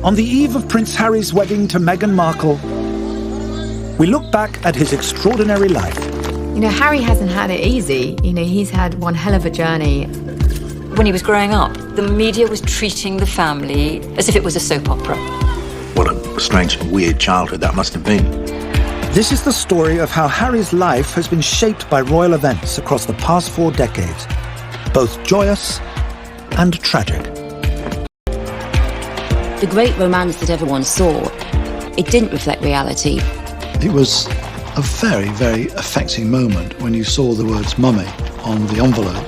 On the eve of Prince Harry's wedding to Meghan Markle, we look back at his extraordinary life. You know, Harry hasn't had it easy. You know, he's had one hell of a journey. When he was growing up, the media was treating the family as if it was a soap opera. What a strange and weird childhood that must have been. This is the story of how Harry's life has been shaped by royal events across the past 4 decades, both joyous and tragic. The great romance that everyone saw, it didn't reflect reality. It was a very, very affecting moment when you saw the words mummy on the envelope.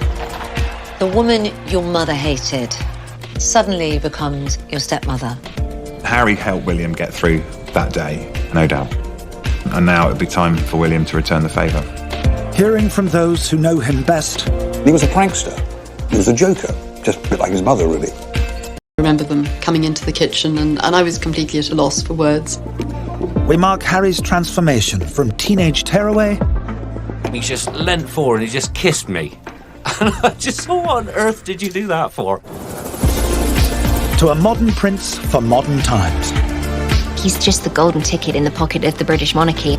The woman your mother hated suddenly becomes your stepmother. Harry helped William get through that day, no doubt. And now it would be time for William to return the favour. Hearing from those who know him best. He was a prankster. He was a joker, just a bit like his mother, really. I remember them coming into the kitchen and I was completely at a loss for words. We mark Harry's transformation from teenage tearaway. He just leant forward and he just kissed me. And I just thought, what on earth did you do that for? To a modern prince for modern times. He's just the golden ticket in the pocket of the British monarchy.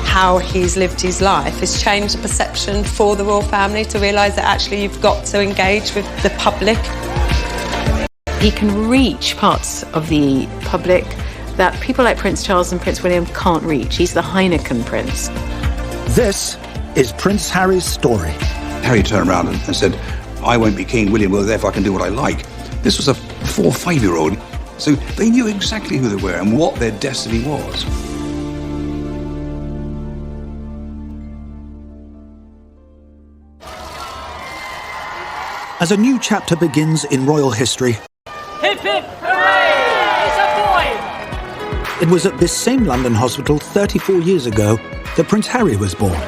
How he's lived his life has changed the perception for the royal family to realise that actually you've got to engage with the public. He can reach parts of the public that people like Prince Charles and Prince William can't reach. He's the Heineken prince. This is Prince Harry's story. Harry turned around and said, I won't be king, William will, therefore I can do what I like. This was a 4 or 5-year-old. So they knew exactly who they were and what their destiny was. As a new chapter begins in royal history, hip hip hooray! It's a boy! It was at this same London hospital 34 years ago that Prince Harry was born.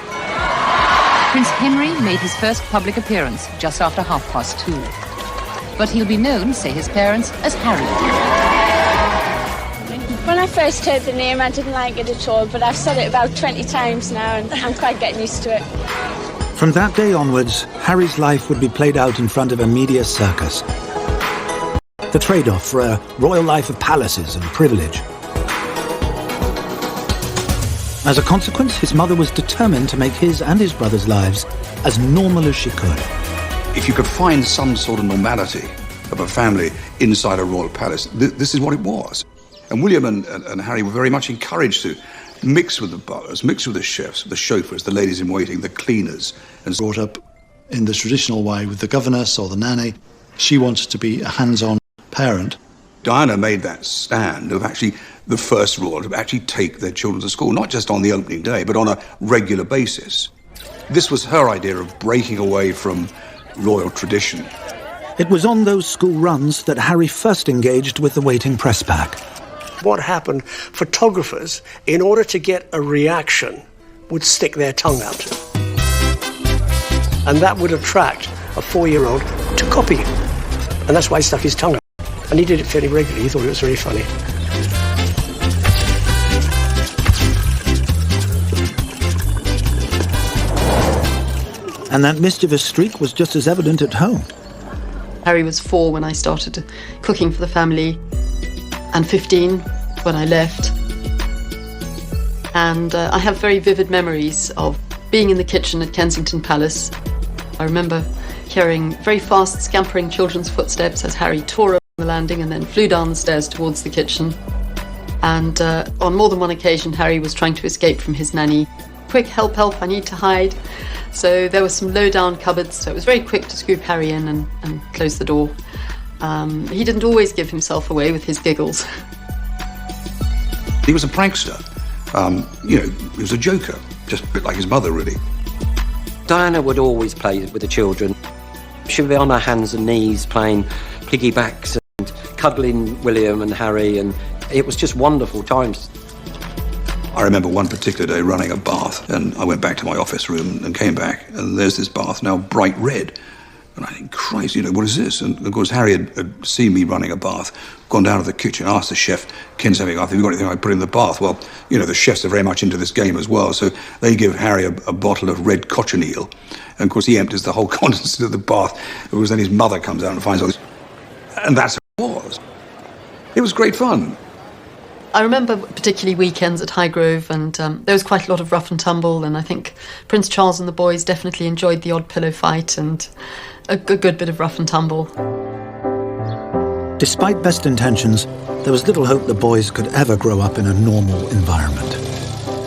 Prince Henry made his first public appearance just after 2:30. But he'll be known, say his parents, as Harry. When I first heard the name, I didn't like it at all, but I've said it about 20 times now, and I'm quite getting used to it. From that day onwards, Harry's life would be played out in front of a media circus. The trade-off for a royal life of palaces and privilege. As a consequence, his mother was determined to make his and his brother's lives as normal as she could. If you could find some sort of normality of a family inside a royal palace, this is what it was. And William and Harry were very much encouraged to mix with the butlers, mix with the chefs, the chauffeurs, the ladies-in-waiting, the cleaners. And brought up in the traditional way with the governess or the nanny. She wanted to be a hands-on parent. Diana made that stand of actually the first royal to actually take their children to school, not just on the opening day, but on a regular basis. This was her idea of breaking away from royal tradition. It was on those school runs that Harry first engaged with the waiting press pack. What happened, photographers, in order to get a reaction, would stick their tongue out. And that would attract a 4-year-old to copy him. And that's why he stuck his tongue out. And he did it fairly regularly. He thought it was very funny. And that mischievous streak was just as evident at home. Harry was 4 when I started cooking for the family, and 15 when I left. And I have very vivid memories of being in the kitchen at Kensington Palace. I remember hearing very fast, scampering children's footsteps as Harry tore over the landing and then flew down the stairs towards the kitchen. And on more than one occasion, Harry was trying to escape from his nanny. Quick, help, help, I need to hide. So there were some low-down cupboards, so it was very quick to scoop Harry in and close the door. He didn't always give himself away with his giggles. He was a prankster. He was a joker, just a bit like his mother, really. Diana would always play with the children. She would be on her hands and knees playing piggybacks and cuddling William and Harry, and it was just wonderful times. I remember one particular day running a bath, and I went back to my office room and came back, and there's this bath now bright red. And I think, Christ, what is this? And of course, Harry had seen me running a bath, gone down to the kitchen, asked the chef, Ken's having a bath, have you got anything I put in the bath? Well, the chefs are very much into this game as well, so they give Harry a bottle of red cochineal. And of course, he empties the whole contents of the bath, because then his mother comes out and finds all this. And that's what it was. It was great fun. I remember particularly weekends at Highgrove, and there was quite a lot of rough and tumble, and I think Prince Charles and the boys definitely enjoyed the odd pillow fight and a good bit of rough and tumble. Despite best intentions, there was little hope the boys could ever grow up in a normal environment.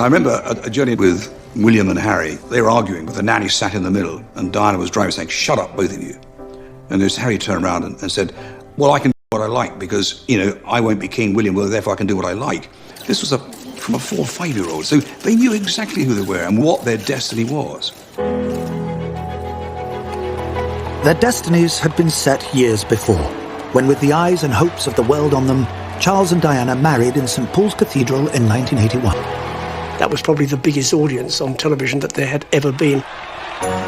I remember a journey with William and Harry. They were arguing, but the nanny sat in the middle, and Diana was driving, saying, "Shut up, both of you." And there's Harry turned around and said, "Well, I can do what I like because, I won't be king, William will, therefore I can do what I like." This was from a 4 or 5-year-old, so they knew exactly who they were and what their destiny was. Their destinies had been set years before, when with the eyes and hopes of the world on them, Charles and Diana married in St. Paul's Cathedral in 1981. That was probably the biggest audience on television that there had ever been.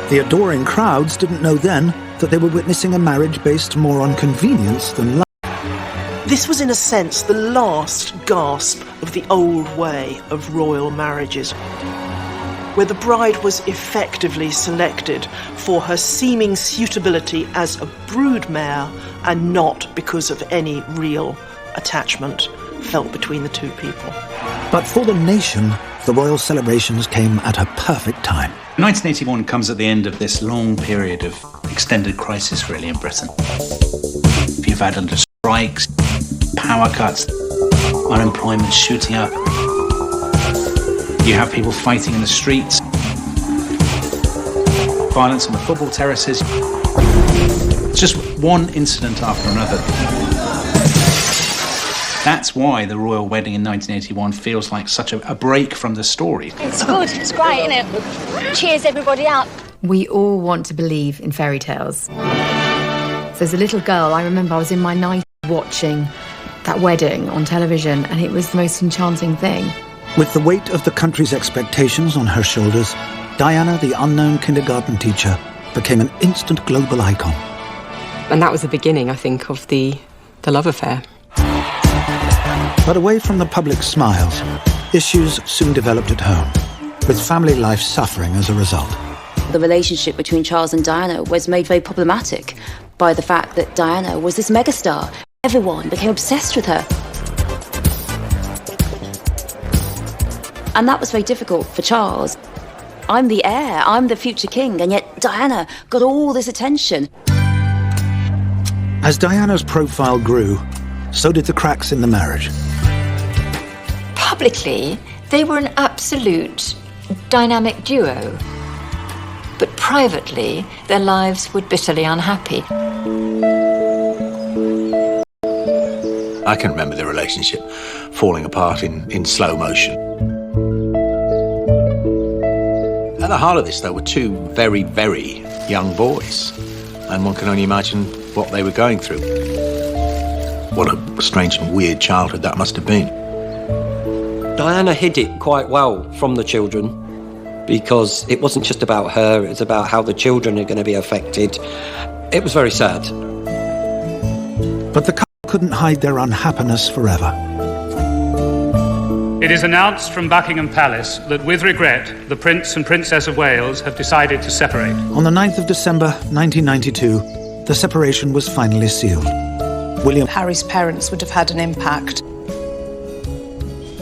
The adoring crowds didn't know then that they were witnessing a marriage based more on convenience than love. This was, in a sense, the last gasp of the old way of royal marriages, where the bride was effectively selected for her seeming suitability as a broodmare and not because of any real attachment felt between the two people. But for the nation, the royal celebrations came at a perfect time. 1981 comes at the end of this long period of extended crisis, really, in Britain. You've had under strikes, power cuts, unemployment shooting up. You have people fighting in the streets, violence on the football terraces. It's just one incident after another. That's why the royal wedding in 1981 feels like such a break from the story. It's good, it's great, isn't it? Cheers everybody up. We all want to believe in fairy tales. So as a little girl, I remember I was in my night watching that wedding on television, and it was the most enchanting thing. With the weight of the country's expectations on her shoulders, Diana, the unknown kindergarten teacher, became an instant global icon. And that was the beginning, I think, of the love affair. But away from the public smiles, issues soon developed at home, with family life suffering as a result. The relationship between Charles and Diana was made very problematic by the fact that Diana was this megastar. Everyone became obsessed with her. And that was very difficult for Charles. I'm the heir, I'm the future king, and yet Diana got all this attention. As Diana's profile grew, so did the cracks in the marriage. Publicly, they were an absolute dynamic duo. But privately, their lives were bitterly unhappy. I can remember the relationship falling apart in slow motion. At the heart of this, though, were two very, very young boys, and one can only imagine what they were going through. What a strange and weird childhood that must have been. Diana hid it quite well from the children because it wasn't just about her, it was about how the children are going to be affected. It was very sad. But the couple couldn't hide their unhappiness forever. It is announced from Buckingham Palace that, with regret, the Prince and Princess of Wales have decided to separate. On the 9th of December, 1992, the separation was finally sealed. William Harry's parents would have had an impact.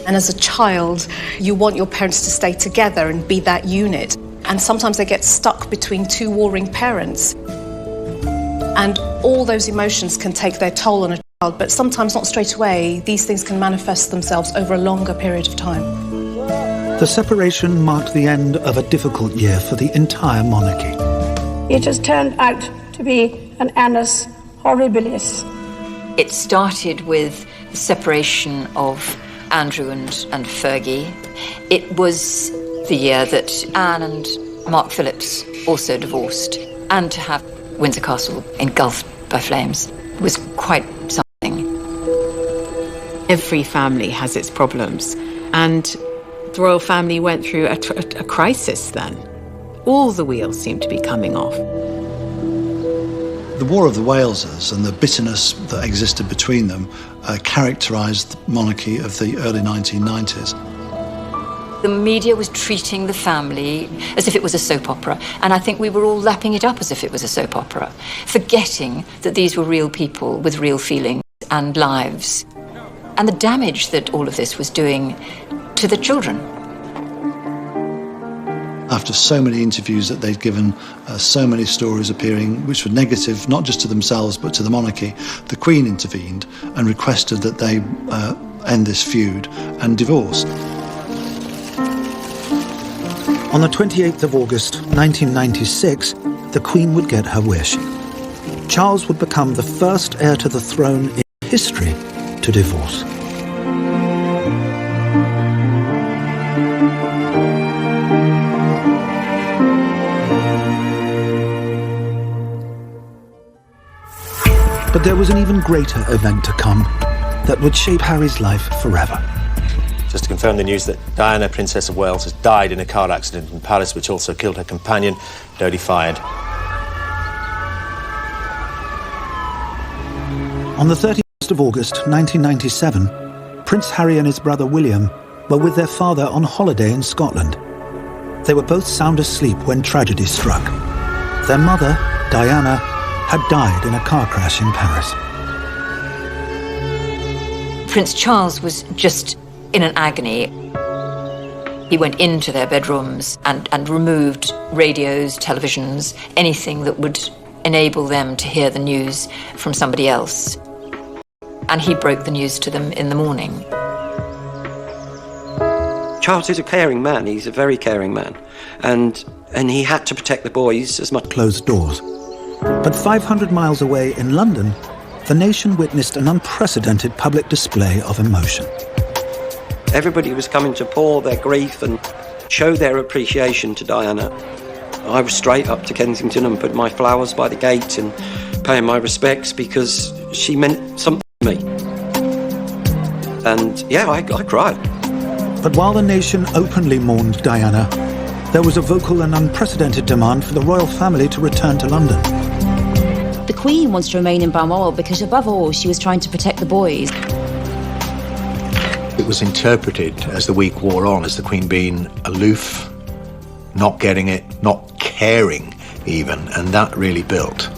And as a child, you want your parents to stay together and be that unit. And sometimes they get stuck between two warring parents. And all those emotions can take their toll on a child, but sometimes not straight away. These things can manifest themselves over a longer period of time. The separation marked the end of a difficult year for the entire monarchy. It has turned out to be an annus horribilis. It started with the separation of Andrew and Fergie. It was the year that Anne and Mark Phillips also divorced, and to have Windsor Castle engulfed by flames was quite something. Every family has its problems, and the royal family went through a crisis then. All the wheels seemed to be coming off. The War of the Walesers and the bitterness that existed between them characterised the monarchy of the early 1990s. The media was treating the family as if it was a soap opera, and I think we were all lapping it up as if it was a soap opera, forgetting that these were real people with real feelings and lives. and the damage that all of this was doing to the children. After so many interviews that they'd given, so many stories appearing which were negative, not just to themselves but to the monarchy, the Queen intervened and requested that they end this feud and divorce. On the 28th of August 1996, the Queen would get her wish. Charles would become the first heir to the throne in history to divorce. But there was an even greater event to come that would shape Harry's life forever. Just to confirm the news that Diana, Princess of Wales, has died in a car accident in Paris, which also killed her companion, Dodi Fayed. On the 31st of August 1997, Prince Harry and his brother William were with their father on holiday in Scotland. They were both sound asleep when tragedy struck. Their mother, Diana, had died in a car crash in Paris. Prince Charles was just in an agony. He went into their bedrooms and removed radios, televisions, anything that would enable them to hear the news from somebody else. And he broke the news to them in the morning. Charles is a caring man. He's a very caring man. And he had to protect the boys as much. Closed doors. But 500 miles away in London, the nation witnessed an unprecedented public display of emotion. Everybody was coming to pour their grief and show their appreciation to Diana. I was straight up to Kensington and put my flowers by the gate and paying my respects because she meant something to me. And yeah, I cried. But while the nation openly mourned Diana, there was a vocal and unprecedented demand for the royal family to return to London. The Queen wants to remain in Balmoral because, above all, she was trying to protect the boys. It was interpreted as the week wore on as the Queen being aloof, not getting it, not caring even, and that really built.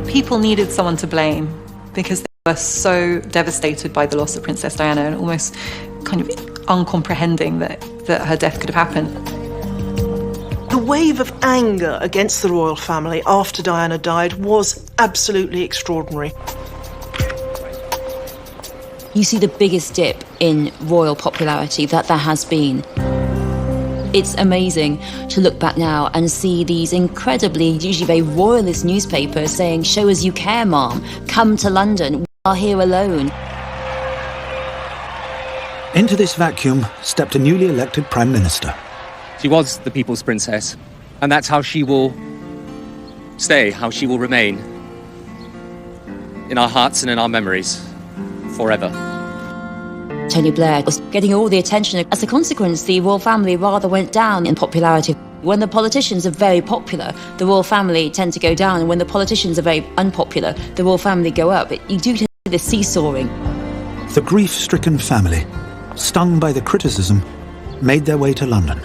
People needed someone to blame because they were so devastated by the loss of Princess Diana and almost kind of uncomprehending that her death could have happened. The wave of anger against the royal family after Diana died was absolutely extraordinary. You see the biggest dip in royal popularity that there has been. It's amazing to look back now and see these incredibly, usually very royalist newspapers saying, "Show us you care, Mom. Come to London. We are here alone." Into this vacuum stepped a newly elected Prime Minister. She was the people's princess, and that's how she will stay, how she will remain in our hearts and in our memories forever. Tony Blair was getting all the attention. As a consequence, the royal family rather went down in popularity. When the politicians are very popular, the royal family tend to go down, and when the politicians are very unpopular, the royal family go up. You do tend to see this seesawing. The grief-stricken family, stung by the criticism, made their way to London.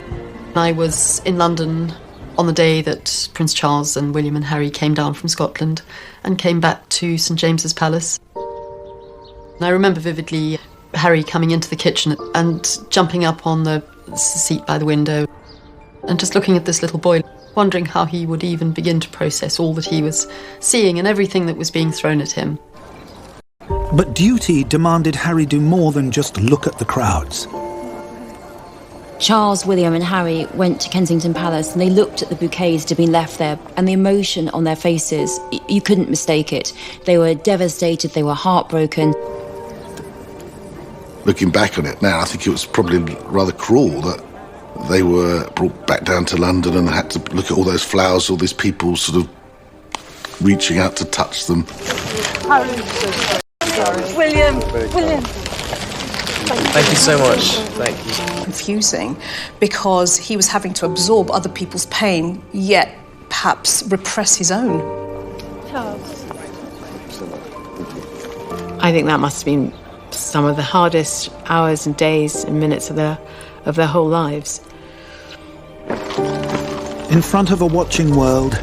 I was in London on the day that Prince Charles and William and Harry came down from Scotland and came back to St James's Palace. And I remember vividly Harry coming into the kitchen and jumping up on the seat by the window and just looking at this little boy, wondering how he would even begin to process all that he was seeing and everything that was being thrown at him. But duty demanded Harry do more than just look at the crowds. Charles, William and Harry went to Kensington Palace and they looked at the bouquets that had been left there, and the emotion on their faces, you couldn't mistake it. They were devastated, they were heartbroken. Looking back on it now, I think it was probably rather cruel that they were brought back down to London and had to look at all those flowers, all these people sort of reaching out to touch them. William. Thank you so much. Thank you. Confusing because he was having to absorb other people's pain, yet perhaps repress his own. I think that must have been some of the hardest hours and days and minutes of their whole lives. In front of a watching world,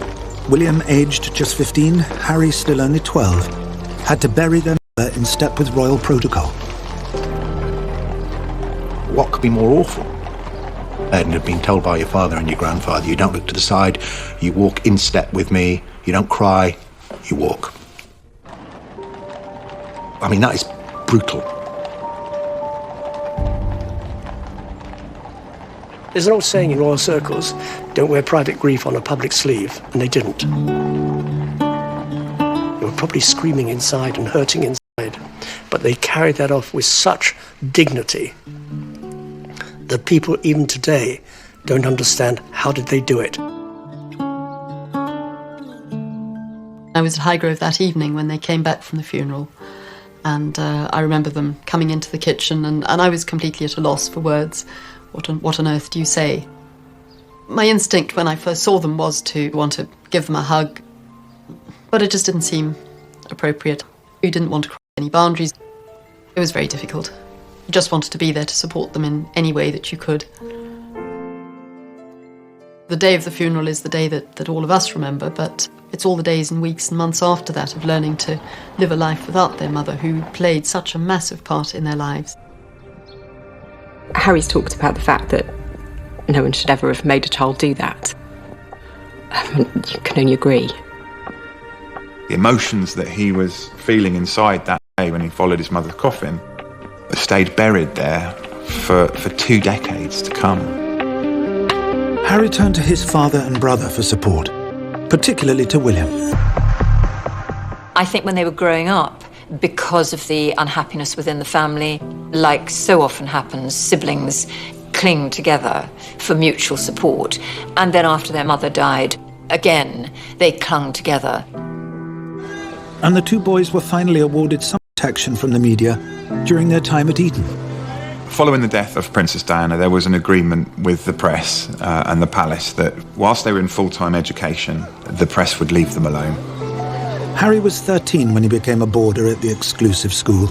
William, aged just 15, Harry, still only 12, had to bury their mother in step with royal protocol. what could be more awful? And have been told by your father and your grandfather, you don't look to the side, you walk in step with me, you don't cry, you walk. I mean, that is brutal. There's an old saying in royal circles, don't wear private grief on a public sleeve, and they didn't. They were probably screaming inside and hurting inside, but they carried that off with such dignity that people even today don't understand how did they do it. I was at Highgrove that evening when they came back from the funeral, and I remember them coming into the kitchen, and I was completely at a loss for words. What on earth do you say? My instinct when I first saw them was to want to give them a hug, but it just didn't seem appropriate. You didn't want to cross any boundaries. It was very difficult. You just wanted to be there to support them in any way that you could. The day of the funeral is the day that all of us remember, but it's all the days and weeks and months after that of learning to live a life without their mother, who played such a massive part in their lives. Harry's talked about the fact that no one should ever have made a child do that. You can only agree. The emotions that he was feeling inside that day when he followed his mother's coffin stayed buried there for 2 decades to come. Harry turned to his father and brother for support, particularly to William. I think when they were growing up, because of the unhappiness within the family, like so often happens, siblings cling together for mutual support. And then after their mother died, again, they clung together. And the two boys were finally awarded some protection from the media during their time at Eton. Following the death of Princess Diana, there was an agreement with the press and the palace that whilst they were in full-time education, the press would leave them alone. Harry was 13 when he became a boarder at the exclusive school.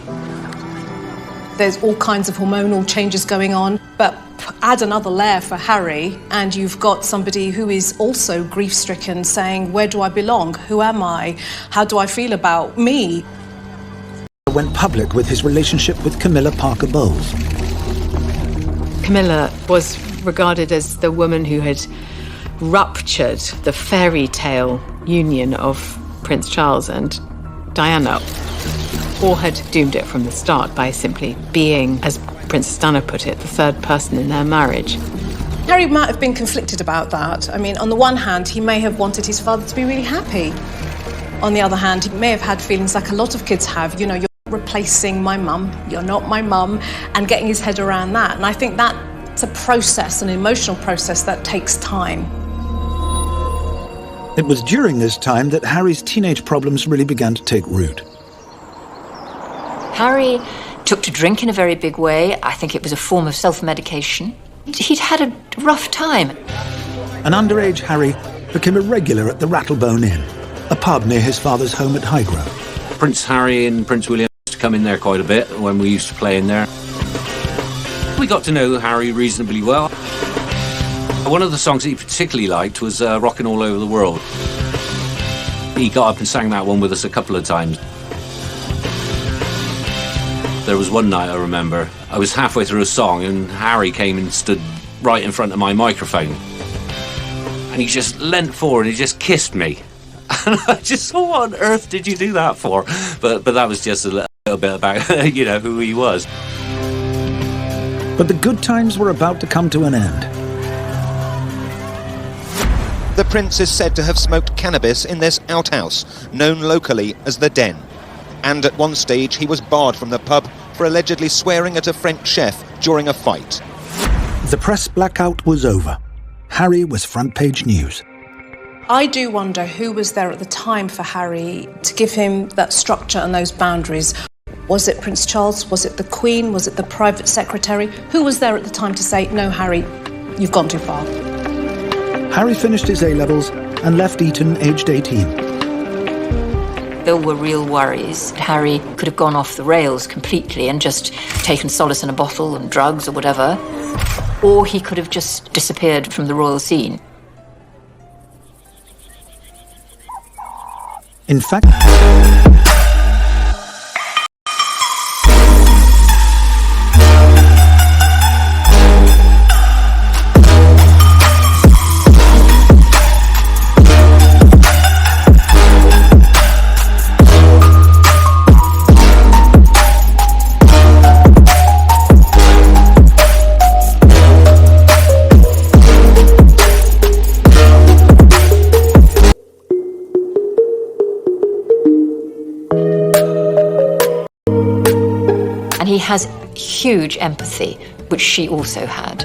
There's all kinds of hormonal changes going on, but add another layer for Harry and you've got somebody who is also grief-stricken saying, where do I belong? Who am I? How do I feel about me? He went public with his relationship with Camilla Parker Bowles. Camilla was regarded as the woman who had ruptured the fairy tale union of Prince Charles and Diana, or had doomed it from the start by simply being, as Princess Diana put it, the third person in their marriage. Harry might have been conflicted about that. I mean, on the one hand, he may have wanted his father to be really happy. On the other hand, he may have had feelings like a lot of kids have, you know, you're replacing my mum, you're not my mum, and getting his head around that. And I think that's a process, an emotional process that takes time. It was during this time that Harry's teenage problems really began to take root. Harry took to drink in a very big way. I think it was a form of self-medication. He'd had a rough time. An underage Harry became a regular at the Rattlebone Inn, a pub near his father's home at Highgrove. Prince Harry and Prince William used to come in there quite a bit when we used to play in there. We got to know Harry reasonably well. One of the songs that he particularly liked was Rockin' All Over the World. He got up and sang that one with us a couple of times. There was one night I remember, I was halfway through a song and Harry came and stood right in front of my microphone. And he just leant forward and he just kissed me. And I just thought, what on earth did you do that for? But that was just a little bit about, you know, who he was. But the good times were about to come to an end. The prince is said to have smoked cannabis in this outhouse, known locally as the Den. And at one stage he was barred from the pub for allegedly swearing at a French chef during a fight. The press blackout was over. Harry was front-page news. I do wonder who was there at the time for Harry to give him that structure and those boundaries. Was it Prince Charles? Was it the Queen? Was it the private secretary? Who was there at the time to say, no, Harry, you've gone too far? Harry finished his A-levels and left Eton aged 18. There were real worries. Harry could have gone off the rails completely and just taken solace in a bottle and drugs or whatever. Or he could have just disappeared from the royal scene. In fact, he has huge empathy, which she also had.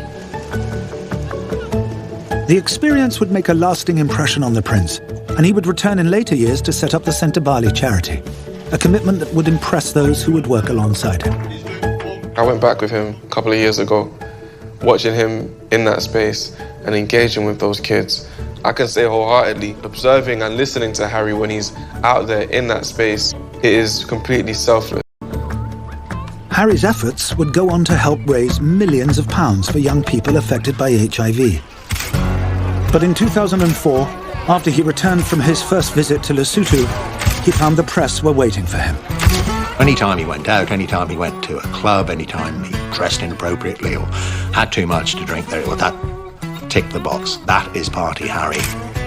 The experience would make a lasting impression on the prince, and he would return in later years to set up the St. Bali charity, a commitment that would impress those who would work alongside him. I went back with him a couple of years ago, watching him in that space and engaging with those kids. I can say wholeheartedly, observing and listening to Harry when he's out there in that space, it is completely selfless. Harry's efforts would go on to help raise millions of pounds for young people affected by HIV. But in 2004, after he returned from his first visit to Lesotho, he found the press were waiting for him. Anytime he went out, anytime he went to a club, anytime he dressed inappropriately or had too much to drink, well, that ticked the box. That is Party Harry.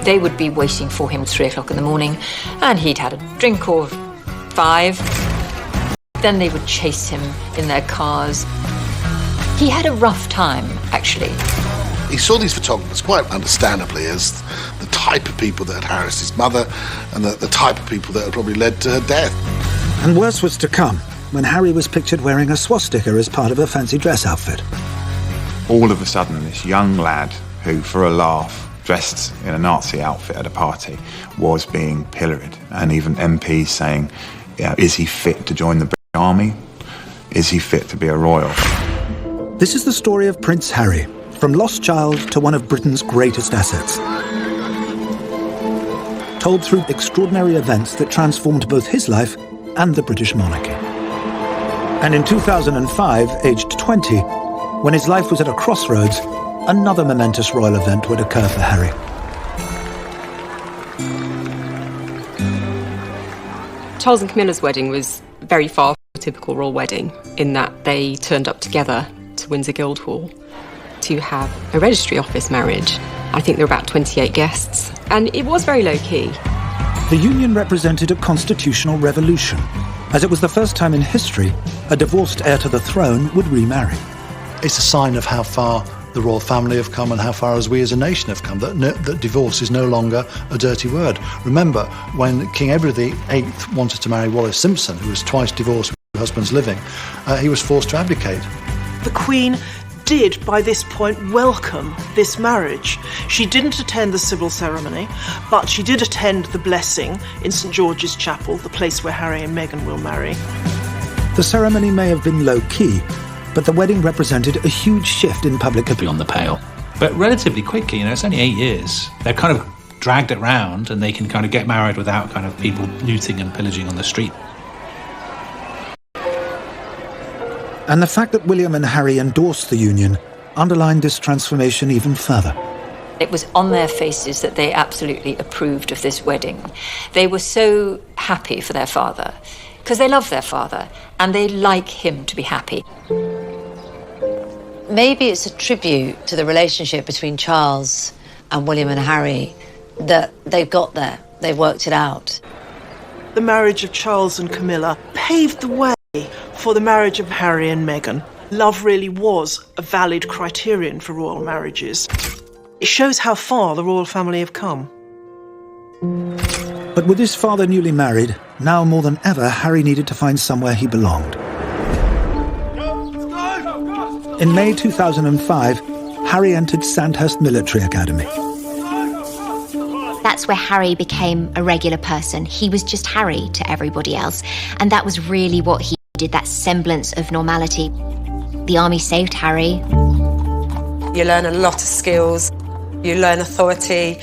They would be waiting for him at 3 o'clock in the morning, and he'd had a drink or 5. Then they would chase him in their cars. He had a rough time, actually. He saw these photographers, quite understandably, as the type of people that had harassed his mother and the type of people that had probably led to her death. And worse was to come when Harry was pictured wearing a swastika as part of a fancy dress outfit. All of a sudden, this young lad who, for a laugh, dressed in a Nazi outfit at a party, was being pilloried. And even MPs saying, is he fit to join the British Army? Is he fit to be a royal? This is the story of Prince Harry, from lost child to one of Britain's greatest assets. Told through extraordinary events that transformed both his life and the British monarchy. And in 2005, aged 20, when his life was at a crossroads, another momentous royal event would occur for Harry. Charles and Camilla's wedding was very far from a typical royal wedding, in that they turned up together to Windsor Guildhall to have a registry office marriage. I think there were about 28 guests, and it was very low-key. The union represented a constitutional revolution, as it was the first time in history a divorced heir to the throne would remarry. It's a sign of how far the royal family have come and how far as we as a nation have come, that divorce is no longer a dirty word. Remember, when King Edward VIII wanted to marry Wallis Simpson, who was twice divorced with her husbands living, he was forced to abdicate. The Queen did, by this point, welcome this marriage. She didn't attend the civil ceremony, but she did attend the blessing in St George's Chapel, the place where Harry and Meghan will marry. The ceremony may have been low-key, but the wedding represented a huge shift in public opinion. On the pale. But relatively quickly, it's only 8 years. They've kind of dragged it round and they can kind of get married without kind of people looting and pillaging on the street. And the fact that William and Harry endorsed the union underlined this transformation even further. It was on their faces that they absolutely approved of this wedding. They were so happy for their father, because they love their father, and they like him to be happy. Maybe it's a tribute to the relationship between Charles and William and Harry that they've got there, they've worked it out. The marriage of Charles and Camilla paved the way for the marriage of Harry and Meghan. Love really was a valid criterion for royal marriages. It shows how far the royal family have come. But with his father newly married, now more than ever, Harry needed to find somewhere he belonged. In May 2005, Harry entered Sandhurst Military Academy. That's where Harry became a regular person. He was just Harry to everybody else. And that was really what he did, that semblance of normality. The army saved Harry. You learn a lot of skills. You learn authority,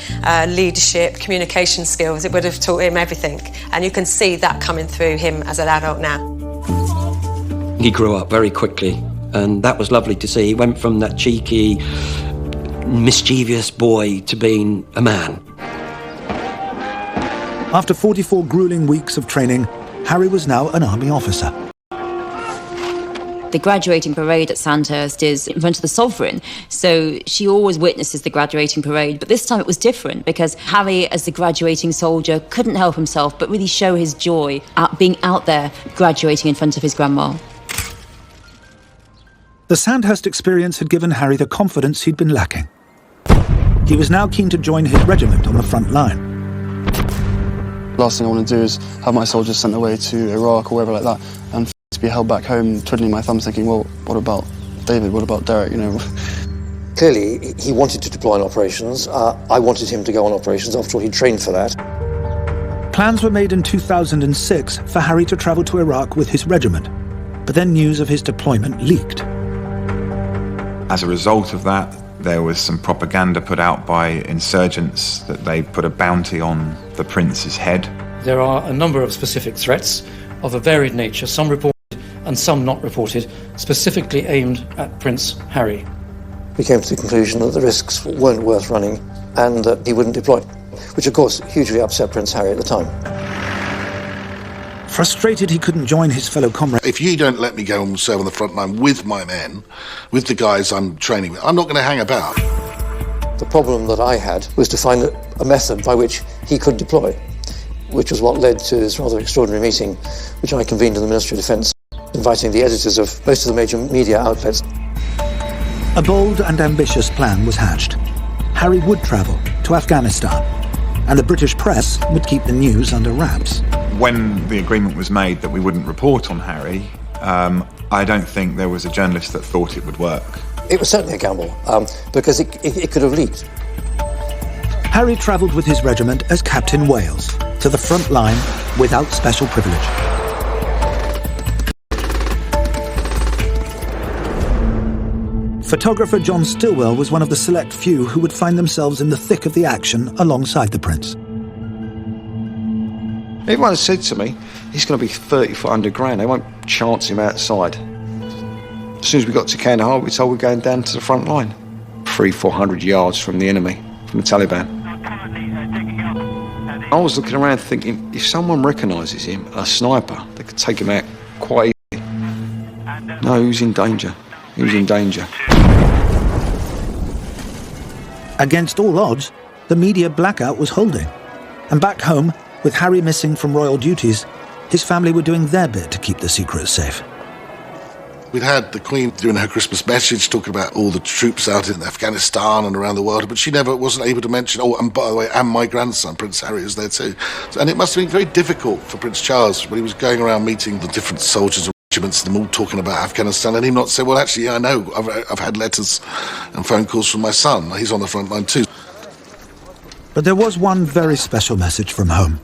leadership, communication skills. It would have taught him everything. And you can see that coming through him as an adult now. He grew up very quickly, and that was lovely to see. He went from that cheeky, mischievous boy to being a man. After 44 grueling weeks of training, Harry was now an army officer. The graduating parade at Sandhurst is in front of the Sovereign, so she always witnesses the graduating parade, but this time it was different because Harry, as the graduating soldier, couldn't help himself but really show his joy at being out there graduating in front of his grandma. The Sandhurst experience had given Harry the confidence he'd been lacking. He was now keen to join his regiment on the front line. Last thing I want to do is have my soldiers sent away to Iraq or wherever like that and to be held back home, twiddling my thumbs, thinking, well, what about David? What about Derek? You know. Clearly, he wanted to deploy on operations. I wanted him to go on operations. After all, he trained for that. Plans were made in 2006 for Harry to travel to Iraq with his regiment, but then news of his deployment leaked. As a result of that, there was some propaganda put out by insurgents that they put a bounty on the prince's head. There are a number of specific threats of a varied nature, some reported and some not reported, specifically aimed at Prince Harry. We came to the conclusion that the risks weren't worth running and that he wouldn't deploy, which of course hugely upset Prince Harry at the time. Frustrated he couldn't join his fellow comrades. If you don't let me go and serve on the front line with my men, with the guys I'm training with, I'm not going to hang about. The problem that I had was to find a method by which he could deploy, which was what led to this rather extraordinary meeting, which I convened in the Ministry of Defence, inviting the editors of most of the major media outlets. A bold and ambitious plan was hatched. Harry would travel to Afghanistan, and the British press would keep the news under wraps. When the agreement was made that we wouldn't report on Harry, I don't think there was a journalist that thought it would work. It was certainly a gamble, because it could have leaked. Harry travelled with his regiment as Captain Wales to the front line without special privilege. Photographer John Stillwell was one of the select few who would find themselves in the thick of the action alongside the prince. Everyone said to me, he's going to be 30 foot underground. They won't chance him outside. As soon as we got to Kandahar, we were told we're going down to the front line. 300-400 yards from the enemy, from the Taliban. I was looking around thinking, if someone recognises him, a sniper, they could take him out quite easily. No, he was in danger. He was in danger. Against all odds, the media blackout was holding. And back home, with Harry missing from royal duties, his family were doing their bit to keep the secret safe. We'd had the Queen doing her Christmas message talking about all the troops out in Afghanistan and around the world, but she never wasn't able to mention, oh, and by the way, and my grandson, Prince Harry, is there too. And it must have been very difficult for Prince Charles when he was going around meeting the different soldiers and regiments, them all talking about Afghanistan, and him not say, well, actually, yeah, I know, I've had letters and phone calls from my son. He's on the front line too. But there was one very special message from home.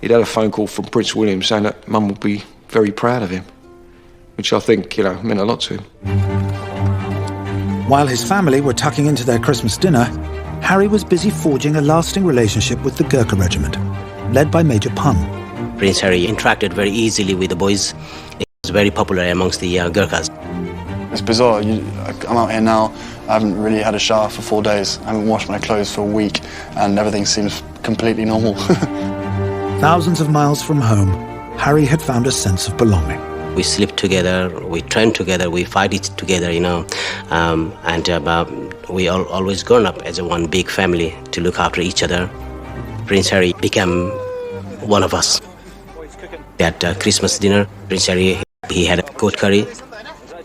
He'd had a phone call from Prince William saying that Mum would be very proud of him, which I think, meant a lot to him. While his family were tucking into their Christmas dinner, Harry was busy forging a lasting relationship with the Gurkha regiment, led by Major Pun. Prince Harry interacted very easily with the boys. He was very popular amongst the Gurkhas. It's bizarre. I'm out here now. I haven't really had a shower for 4 days. I haven't washed my clothes for a week, and everything seems completely normal. Thousands of miles from home, Harry had found a sense of belonging. We sleep together, we train together, we fight it together, and we all always grown up as one big family to look after each other. Prince Harry became one of us. At Christmas dinner, Prince Harry, he had a goat curry.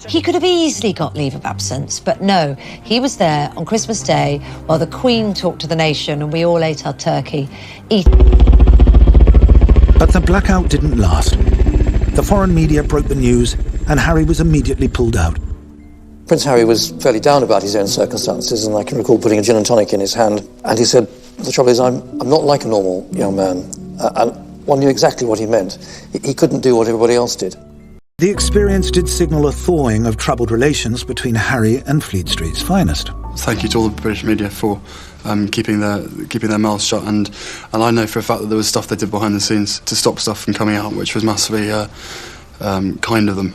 He could have easily got leave of absence, but no, he was there on Christmas Day while the Queen talked to the nation and we all ate our turkey. But the blackout didn't last. The foreign media broke the news and Harry was immediately pulled out. Prince Harry was fairly down about his own circumstances, and I can recall putting a gin and tonic in his hand, and he said, the trouble is I'm not like a normal young man. And one knew exactly what he meant. He couldn't do what everybody else did. The experience did signal a thawing of troubled relations between Harry and Fleet Street's finest. Thank you to all the British media for keeping their mouths shut, and I know for a fact that there was stuff they did behind the scenes to stop stuff from coming out, which was massively kind of them.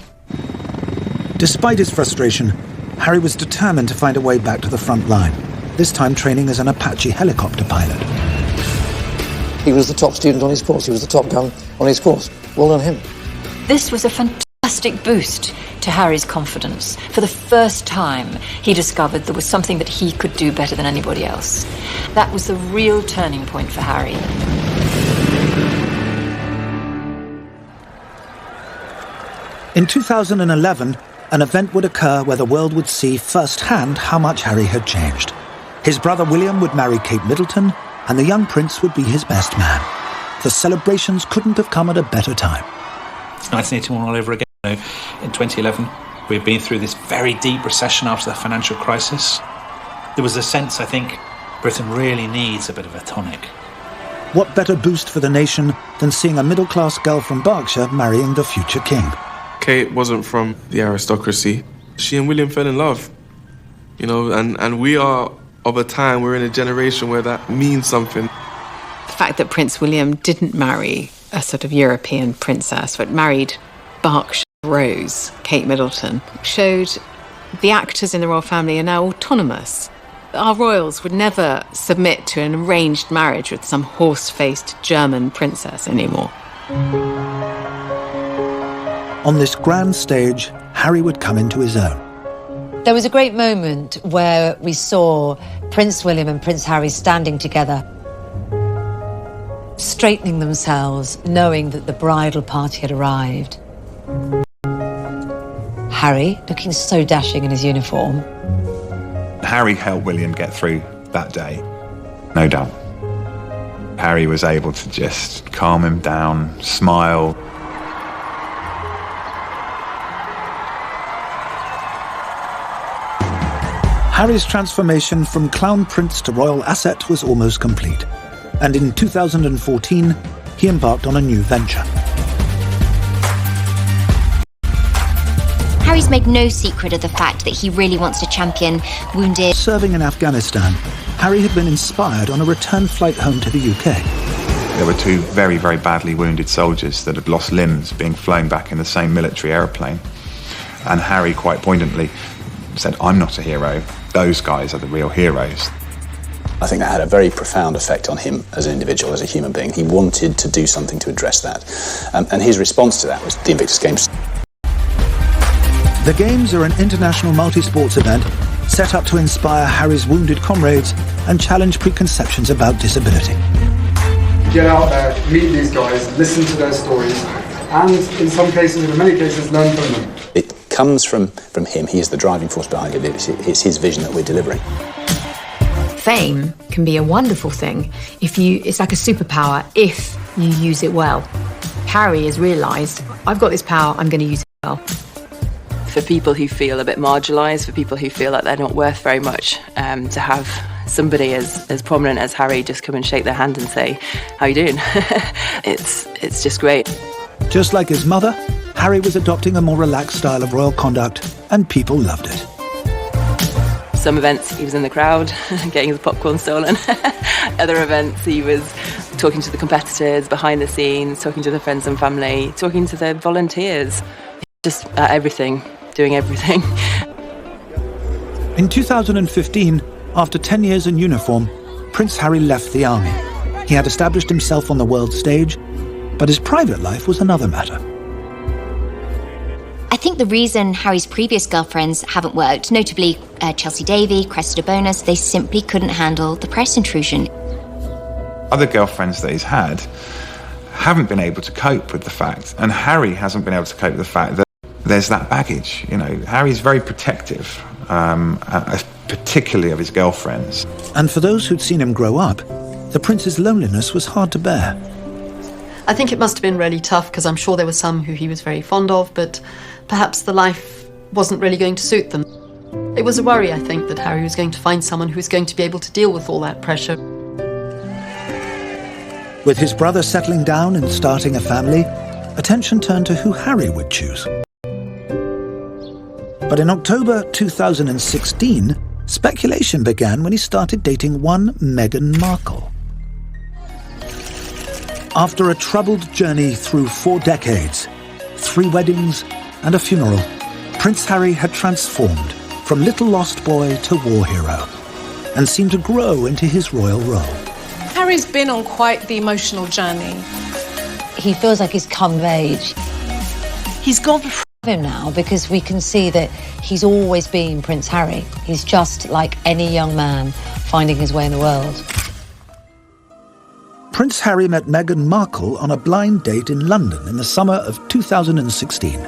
Despite his frustration, Harry was determined to find a way back to the front line, this time training as an Apache helicopter pilot. He was the top student on his course. He was the top gun on his course. Well done him. This was a fantastic boost to Harry's confidence. For the first time, he discovered there was something that he could do better than anybody else. That was the real turning point for Harry. In 2011, an event would occur where the world would see firsthand how much Harry had changed. His brother William would marry Kate Middleton, and the young prince would be his best man. The celebrations couldn't have come at a better time. It's 1981 all over again. In 2011, we've been through this very deep recession after the financial crisis. There was a sense, I think, Britain really needs a bit of a tonic. What better boost for the nation than seeing a middle-class girl from Berkshire marrying the future king? Kate wasn't from the aristocracy. She and William fell in love, you know, and we are of a time, we're in a generation where that means something. The fact that Prince William didn't marry a sort of European princess, but married Berkshire Rose, Kate Middleton, showed the actors in the royal family are now autonomous. Our royals would never submit to an arranged marriage with some horse-faced German princess anymore. On this grand stage, Harry would come into his own. There was a great moment where we saw Prince William and Prince Harry standing together, straightening themselves, knowing that the bridal party had arrived. Harry, looking so dashing in his uniform. Harry helped William get through that day, no doubt. Harry was able to just calm him down, smile. Harry's transformation from clown prince to royal asset was almost complete, and in 2014, he embarked on a new venture. Harry's made no secret of the fact that he really wants to champion wounded. Serving in Afghanistan, Harry had been inspired on a return flight home to the UK. There were two very, very badly wounded soldiers that had lost limbs being flown back in the same military aeroplane. And Harry quite poignantly said, "I'm not a hero. Those guys are the real heroes." I think that had a very profound effect on him as an individual, as a human being. He wanted to do something to address that. And his response to that was the Invictus Games. The Games are an international multi-sports event set up to inspire Harry's wounded comrades and challenge preconceptions about disability. Get out there, meet these guys, listen to their stories, and in some cases, in many cases, learn from them. It comes from him. He is the driving force behind it. It's his vision that we're delivering. Fame can be a wonderful thing it's like a superpower if you use it well. Harry has realised, I've got this power, I'm going to use it well. For people who feel a bit marginalised, for people who feel like they're not worth very much, to have somebody as prominent as Harry just come and shake their hand and say, "How you doing?" it's just great. Just like his mother, Harry was adopting a more relaxed style of royal conduct, and people loved it. Some events he was in the crowd, getting his popcorn stolen. Other events he was talking to the competitors, behind the scenes, talking to the friends and family, talking to the volunteers. Just everything, doing everything. In 2015, after 10 years in uniform, Prince Harry left the army. He had established himself on the world stage, but his private life was another matter. I think the reason Harry's previous girlfriends haven't worked, notably Chelsea Davy, Cressida Bonus, they simply couldn't handle the press intrusion. Other girlfriends that he's had haven't been able to cope with the fact, and Harry hasn't been able to cope with the fact that there's that baggage. You know, Harry's very protective, particularly of his girlfriends. And for those who'd seen him grow up, the prince's loneliness was hard to bear. I think it must have been really tough because I'm sure there were some who he was very fond of, but perhaps the life wasn't really going to suit them. It was a worry, I think, that Harry was going to find someone who was going to be able to deal with all that pressure. With his brother settling down and starting a family, attention turned to who Harry would choose. But in October 2016, speculation began when he started dating one Meghan Markle. After a troubled journey through 4 decades, 3 weddings and a funeral, Prince Harry had transformed from little lost boy to war hero and seemed to grow into his royal role. Harry's been on quite the emotional journey. He feels like he's come of age. He's gone for him now because we can see that he's always been Prince Harry. He's just like any young man finding his way in the world. Prince Harry met Meghan Markle on a blind date in London in the summer of 2016.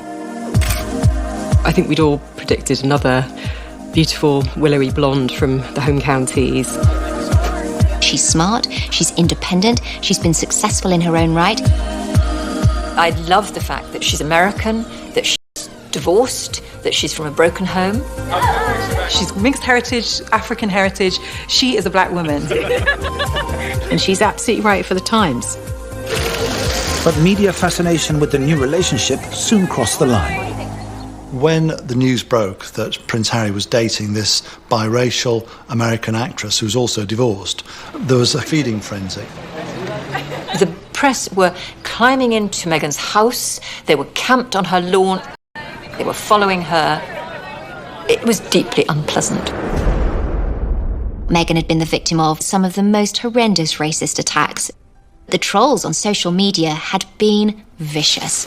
I think we'd all predicted another beautiful, willowy blonde from the home counties. She's smart, she's independent, she's been successful in her own right. I love the fact that she's American, that she divorced, that she's from a broken home. She's mixed heritage, African heritage. She is a black woman. And she's absolutely right for the times. But media fascination with the new relationship soon crossed the line. When the news broke that Prince Harry was dating this biracial American actress who's also divorced, there was a feeding frenzy. The press were climbing into Meghan's house. They were camped on her lawn. They were following her. It was deeply unpleasant. Meghan had been the victim of some of the most horrendous racist attacks. The trolls on social media had been vicious.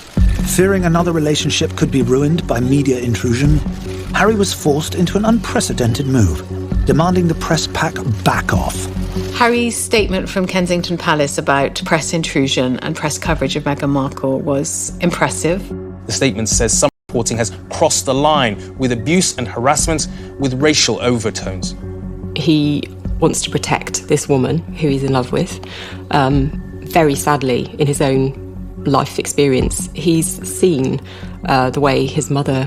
Fearing another relationship could be ruined by media intrusion, Harry was forced into an unprecedented move, demanding the press pack back off. Harry's statement from Kensington Palace about press intrusion and press coverage of Meghan Markle was impressive. The statement says some reporting has crossed the line with abuse and harassment with racial overtones. He wants to protect this woman who he's in love with. Very sadly, in his own life experience, he's seen the way his mother,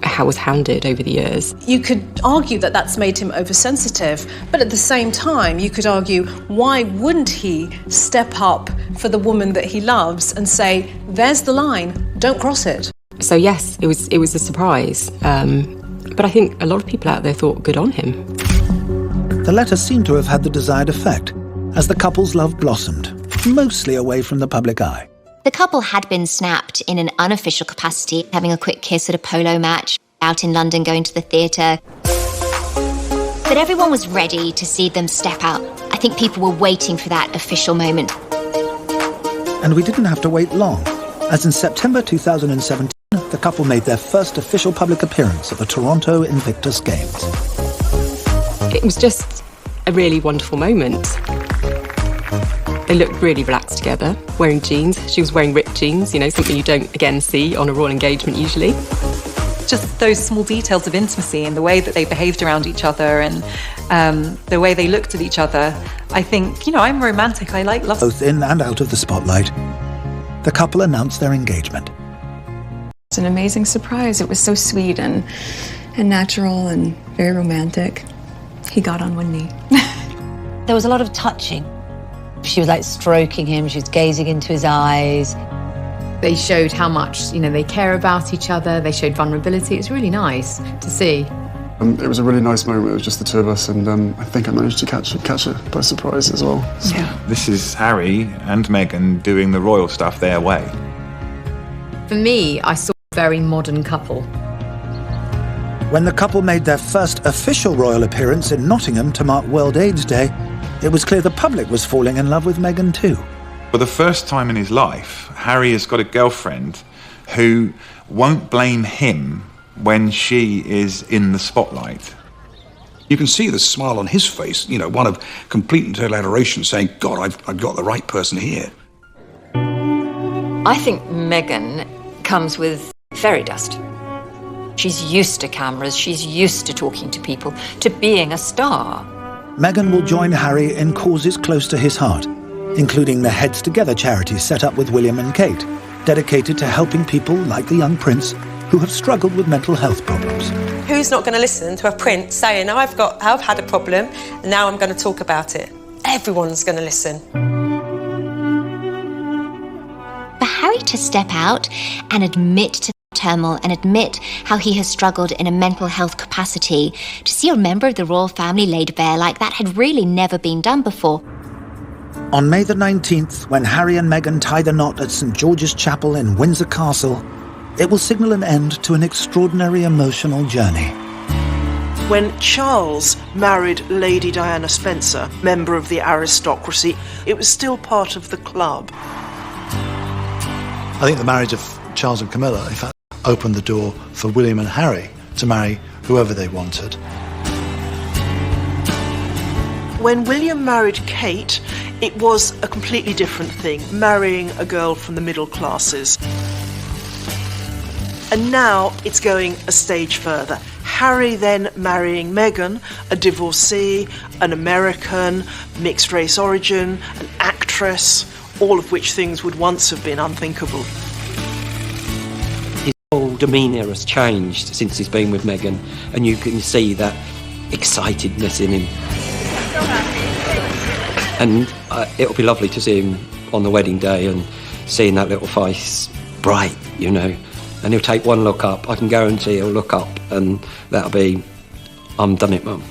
how was hounded over the years. You could argue that that's made him oversensitive, but at the same time, you could argue, why wouldn't he step up for the woman that he loves and say, there's the line, don't cross it? So yes, it was a surprise. But I think a lot of people out there thought good on him. The letter seemed to have had the desired effect, as the couple's love blossomed, mostly away from the public eye. The couple had been snapped in an unofficial capacity, having a quick kiss at a polo match, out in London going to the theatre. But everyone was ready to see them step out. I think people were waiting for that official moment. And we didn't have to wait long, as in September 2017, the couple made their first official public appearance at the Toronto Invictus Games. It was just a really wonderful moment. They looked really relaxed together, wearing jeans. She was wearing ripped jeans, something you don't, again, see on a royal engagement usually. Just those small details of intimacy and the way that they behaved around each other and the way they looked at each other. I think, I'm romantic. I like love. Both in and out of the spotlight, the couple announced their engagement. It's an amazing surprise. It was so sweet and natural and very romantic. He got on one knee. There was a lot of touching. She was stroking him, she was gazing into his eyes. They showed how much, they care about each other. They showed vulnerability. It's really nice to see. It was a really nice moment. It was just the two of us, and I think I managed to catch it by surprise as well. Yeah. This is Harry and Meghan doing the royal stuff their way. For me, I saw a very modern couple. When the couple made their first official royal appearance in Nottingham to mark World AIDS Day, it was clear the public was falling in love with Meghan too. For the first time in his life, Harry has got a girlfriend who won't blame him when she is in the spotlight. You can see the smile on his face, one of complete and total adoration, saying, God, I've got the right person here. I think Meghan comes with fairy dust. She's used to cameras, she's used to talking to people, to being a star. Meghan will join Harry in causes close to his heart, including the Heads Together charity set up with William and Kate, dedicated to helping people like the young prince who have struggled with mental health problems. Who's not going to listen to a prince saying, I've had a problem, and now I'm going to talk about it? Everyone's going to listen. For Harry to step out and admit to turmoil and admit how he has struggled in a mental health capacity, to see a member of the royal family laid bare like that had really never been done before. On May the 19th, when Harry and Meghan tie the knot at St. George's Chapel in Windsor Castle, it will signal an end to an extraordinary emotional journey. When Charles married Lady Diana Spencer, member of the aristocracy, it was still part of the club. I think the marriage of Charles and Camilla, in fact, opened the door for William and Harry to marry whoever they wanted. When William married Kate, it was a completely different thing, marrying a girl from the middle classes. And now it's going a stage further. Harry then marrying Meghan, a divorcee, an American, mixed race origin, an actress, all of which things would once have been unthinkable. His whole demeanour has changed since he's been with Meghan, and you can see that excitedness in him. And it'll be lovely to see him on the wedding day and seeing that little face bright, you know. And he'll take one look up. I can guarantee he'll look up, and that'll be, I'm done it, Mum.